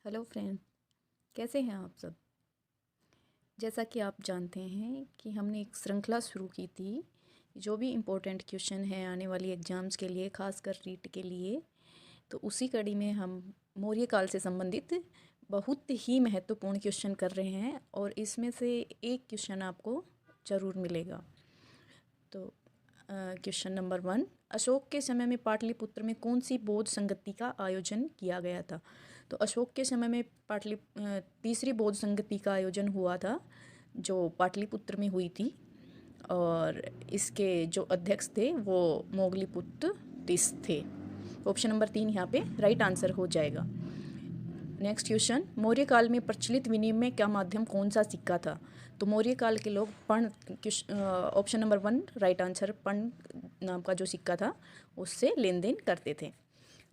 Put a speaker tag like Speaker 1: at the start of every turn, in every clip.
Speaker 1: Hello friend, कैसे हैं आप सब। जैसा कि आप जानते हैं कि हमने एक श्रृंखला शुरू की थी। जो भी इम्पोर्टेंट क्वेश्चन हैं आने वाली एग्ज़ाम्स के लिए, खासकर रीट के लिए, तो उसी कड़ी में हम मौर्य काल से संबंधित बहुत ही महत्वपूर्ण क्वेश्चन कर रहे हैं और इसमें से एक क्वेश्चन आपको ज़रूर मिलेगा। तो क्वेश्चन नंबर 1, अशोक के समय में पाटलिपुत्र में कौन सी बौद्ध संगति का आयोजन किया गया था। तो अशोक के समय में तीसरी बौद्ध संगति का आयोजन हुआ था, जो पाटलिपुत्र में हुई थी, और इसके जो अध्यक्ष थे वो मोगलीपुत्र तिस थे। ऑप्शन नंबर 3 यहाँ पे राइट आंसर हो जाएगा। नेक्स्ट क्वेश्चन, मौर्य काल में प्रचलित विनिमय का माध्यम कौन सा सिक्का था। तो मौर्य काल के लोग पर्ण, ऑप्शन नंबर 1 राइट आंसर, पर्ण नाम का जो सिक्का था उससे लेन देन करते थे।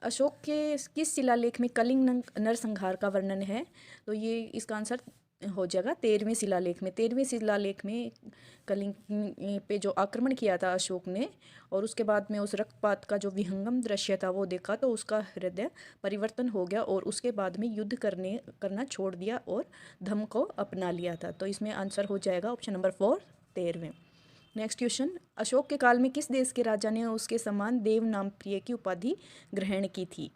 Speaker 1: अशोक के किस शिलालेख में कलिंग नरसंहार का वर्णन है। तो ये इसका आंसर हो जाएगा 13वें शिलालेख में। 13वें शिलालेख में कलिंग पे जो आक्रमण किया था अशोक ने, और उसके बाद में उस रक्तपात का जो विहंगम दृश्य था वो देखा तो उसका हृदय परिवर्तन हो गया और उसके बाद में युद्ध करना छोड़ दिया और धम्म को अपना लिया था। तो इसमें आंसर हो जाएगा ऑप्शन नंबर 4, 13वें। नेक्स्ट क्वेश्चन, अशोक के काल में किस देश के राजा ने उसके समान देव नाम प्रिय की उपाधि ग्रहण की थी।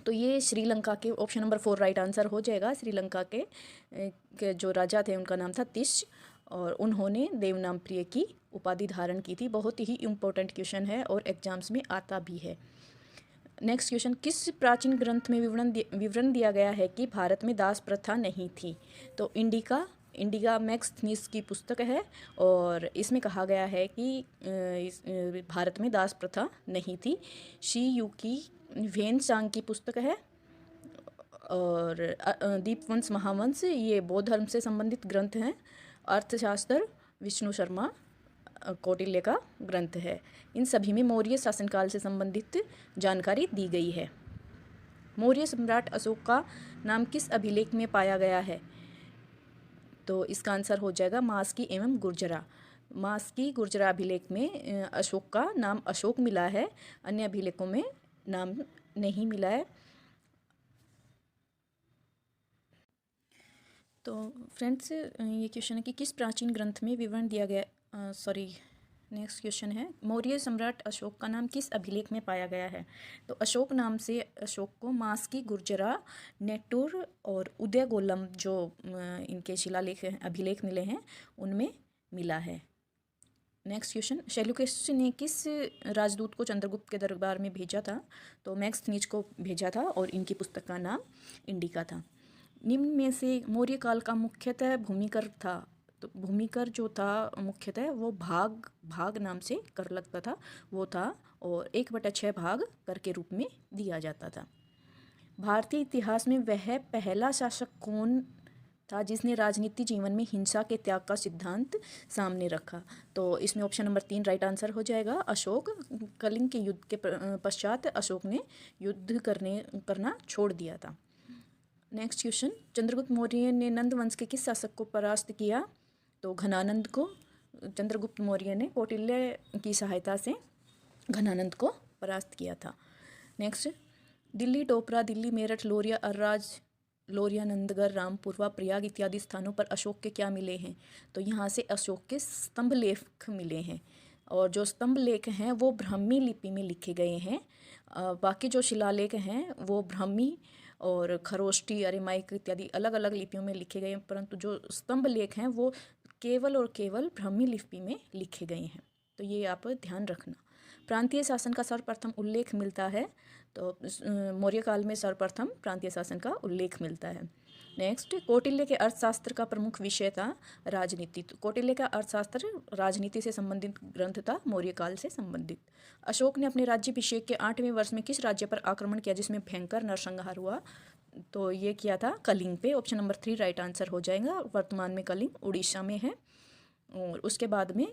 Speaker 1: तो ये श्रीलंका के, ऑप्शन नंबर 4 राइट आंसर हो जाएगा। श्रीलंका के जो राजा थे उनका नाम था तिश, और उन्होंने देवनाम प्रिय की उपाधि धारण की थी। बहुत ही इम्पोर्टेंट क्वेश्चन है और एग्जाम्स में आता भी है। नेक्स्ट क्वेश्चन, किस प्राचीन ग्रंथ में विवरण दिया गया है कि भारत में दास प्रथा नहीं थी। तो इंडिका मैक्सनीस की पुस्तक है और इसमें कहा गया है कि भारत में दास प्रथा नहीं थी। शी यू की वेन सांग की पुस्तक है, और दीपवंश महावंश ये बौद्ध धर्म से संबंधित ग्रंथ हैं। अर्थशास्त्र विष्णु शर्मा कौटिल्य का ग्रंथ है। इन सभी में मौर्य शासनकाल से संबंधित जानकारी दी गई है। मौर्य सम्राट अशोक का नाम किस अभिलेख में पाया गया है। तो इसका आंसर हो जाएगा मास्की एवं गुर्जरा। मास्की गुर्जरा अभिलेख में अशोक का नाम अशोक मिला है, अन्य अभिलेखों में नाम नहीं मिला है। तो फ्रेंड्स, ये क्वेश्चन है कि किस प्राचीन ग्रंथ में विवरण दिया गया, नेक्स्ट क्वेश्चन है, मौर्य सम्राट अशोक का नाम किस अभिलेख में पाया गया है। तो अशोक नाम से अशोक को मास्की गुर्जरा, नेटुर और उदयगोलम जो इनके शिलालेख अभिलेख मिले हैं उनमें मिला है। नेक्स्ट क्वेश्चन, सेल्यूकस ने किस राजदूत को चंद्रगुप्त के दरबार में भेजा था। तो मैक्सनीज को भेजा था और इनकी पुस्तक का नाम इंडिका था। निम्न में से मौर्य काल का मुख्यतः भूमिकर था। तो भूमिकर जो था मुख्यतः वो भाग नाम से कर लगता था वो था, और 1/6 भाग कर के रूप में दिया जाता था। भारतीय इतिहास में वह पहला शासक कौन था जिसने राजनीति जीवन में हिंसा के त्याग का सिद्धांत सामने रखा। तो इसमें ऑप्शन नंबर 3 राइट आंसर हो जाएगा। अशोक, कलिंग के युद्ध के पश्चात अशोक ने युद्ध करना छोड़ दिया था। नेक्स्ट क्वेश्चन, चंद्रगुप्त मौर्य ने नंद वंश के किस शासक को परास्त किया। तो घनानंद को चंद्रगुप्त मौर्य ने कौटिल्य की सहायता से घनानंद को परास्त किया था। नेक्स्ट, दिल्ली, टोपरा, दिल्ली, मेरठ, लोरिया, अर्राज, लोरिया, नंदगढ़, रामपुरवा, प्रयाग इत्यादि स्थानों पर अशोक के क्या मिले हैं। तो यहाँ से अशोक के स्तंभ लेख मिले हैं, और जो स्तंभ लेख हैं वो ब्राह्मी लिपि में लिखे गए हैं। बाकी जो शिलालेख हैं वो ब्राह्मी और खरोष्टी, अरेमाइक इत्यादि अलग अलग लिपियों में लिखे गए हैं, परंतु जो स्तंभ लेख हैं वो केवल और केवल ब्राह्मी लिपि में लिखे गए हैं। तो ये आप ध्यान रखना। प्रांतीय शासन का सर्वप्रथम उल्लेख मिलता है। तो मौर्य काल में सर्वप्रथम प्रांतीय शासन का उल्लेख मिलता है। नेक्स्ट, कौटिल्य के अर्थशास्त्र का प्रमुख विषय था राजनीति। तो कौटिल्य का अर्थशास्त्र राजनीति से संबंधित ग्रंथ था, मौर्य काल से संबंधित। अशोक ने अपने राज्याभिषेक के 8वें वर्ष में किस राज्य पर आक्रमण किया जिसमें भयंकर नरसंहार हुआ। तो ये किया था कलिंग पे। ऑप्शन नंबर 3 राइट आंसर हो जाएगा। वर्तमान में कलिंग उड़ीसा में है। और उसके बाद में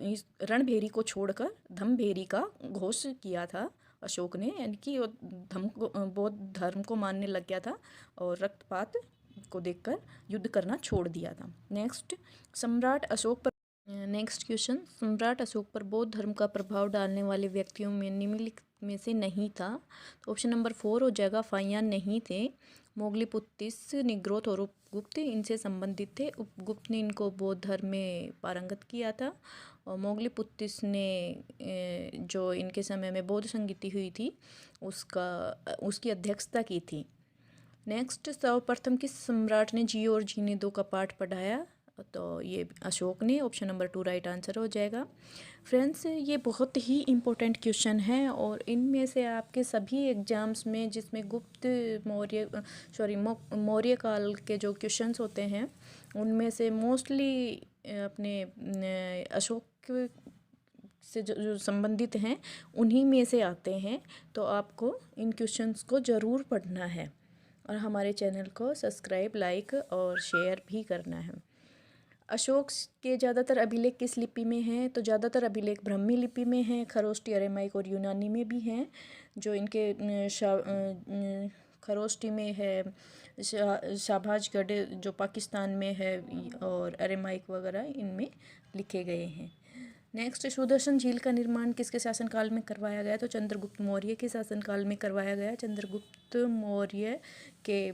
Speaker 1: इस रणभेरी को छोड़कर धमभेरी का घोष किया था अशोक ने, यानी कि बौद्ध धर्म को मानने लग गया था और रक्तपात को देखकर युद्ध करना छोड़ दिया था। नेक्स्ट, सम्राट अशोक पर नेक्स्ट क्वेश्चन, सम्राट अशोक पर बौद्ध धर्म का प्रभाव डालने वाले व्यक्तियों में निम्नलिखित में से नहीं था। तो ऑप्शन नंबर 4 हो जाएगा, फाहियान नहीं थे। मोगलीपुत्तिस, निग्रोथ और उपगुप्त इनसे संबंधित थे। उपगुप्त ने इनको बौद्ध धर्म में पारंगत किया था और मोगलीपुत्तिस ने जो इनके समय में बौद्ध संगीति हुई थी उसकी अध्यक्षता की थी। नेक्स्ट, सर्वप्रथम किस सम्राट ने जी और जीने दो का पाठ पढ़ाया? तो ये अशोक ने। ऑप्शन नंबर 2 राइट आंसर हो जाएगा। फ्रेंड्स, ये बहुत ही इम्पोर्टेंट क्वेश्चन है और इनमें से आपके सभी एग्जाम्स में जिसमें गुप्त मौर्य काल के जो क्वेश्चंस होते हैं उनमें से मोस्टली अपने अशोक से जो संबंधित हैं उन्हीं में से आते हैं। तो आपको इन क्वेश्चंस को ज़रूर पढ़ना है और हमारे चैनल को सब्सक्राइब, लाइक और शेयर भी करना है। अशोक के ज़्यादातर अभिलेख किस लिपि में हैं? तो ज़्यादातर अभिलेख ब्राह्मी लिपि में हैं, खरोष्टी, अरेमाइक और यूनानी में भी हैं। जो इनके खरोष्टी में है, शाहबाजगढ़ जो पाकिस्तान में है और अरेमाइक वगैरह इनमें लिखे गए हैं। नेक्स्ट, सुदर्शन झील का निर्माण किसके शासनकाल में करवाया गया? तो चंद्रगुप्त मौर्य के शासनकाल में करवाया गया। चंद्रगुप्त मौर्य के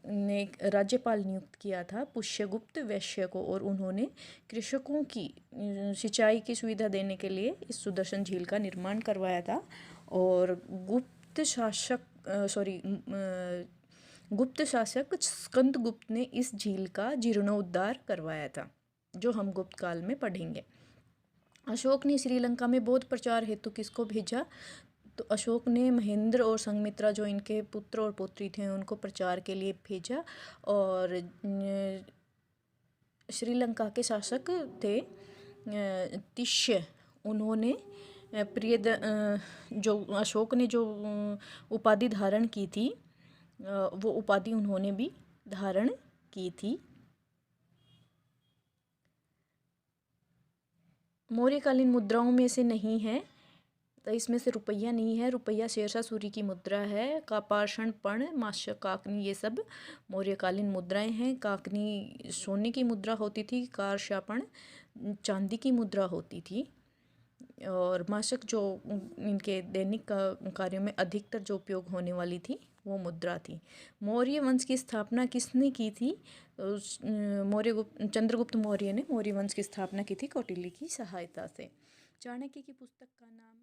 Speaker 1: ने राज्यपाल नियुक्त किया था पुष्यगुप्त वैश्य को और उन्होंने कृषकों की सिंचाई की सुविधा देने के लिए इस सुदर्शन झील का निर्माण करवाया था। और गुप्त शासक स्कंदगुप्त ने इस झील का जीर्णोद्धार करवाया था, जो हम गुप्त काल में पढ़ेंगे। अशोक ने श्रीलंका में बौद्ध प्रचार हेतु किसको भेजा? तो अशोक ने महेंद्र और संघमित्रा जो इनके पुत्र और पुत्री थे उनको प्रचार के लिए भेजा। और श्रीलंका के शासक थे तिष्य, उन्होंने जो अशोक ने जो उपाधि धारण की थी वो उपाधि उन्होंने भी धारण की थी। मौर्यकालीन मुद्राओं में से नहीं है, तो इसमें से रुपया नहीं है। रुपया शेरशाह सूरी की मुद्रा है। कापाषाण, पण, माशक, काकनी ये सब मौर्यकालीन मुद्राएं हैं। काकनी सोने की मुद्रा होती थी, कारशापण चांदी की मुद्रा होती थी और माशक जो इनके दैनिक कार्यों में अधिकतर जो उपयोग होने वाली थी वो मुद्रा थी। मौर्य वंश की स्थापना किसने की थी? चंद्रगुप्त मौर्य ने मौर्य वंश की स्थापना की थी कौटिल्य की सहायता से। चाणक्य की पुस्तक का नाम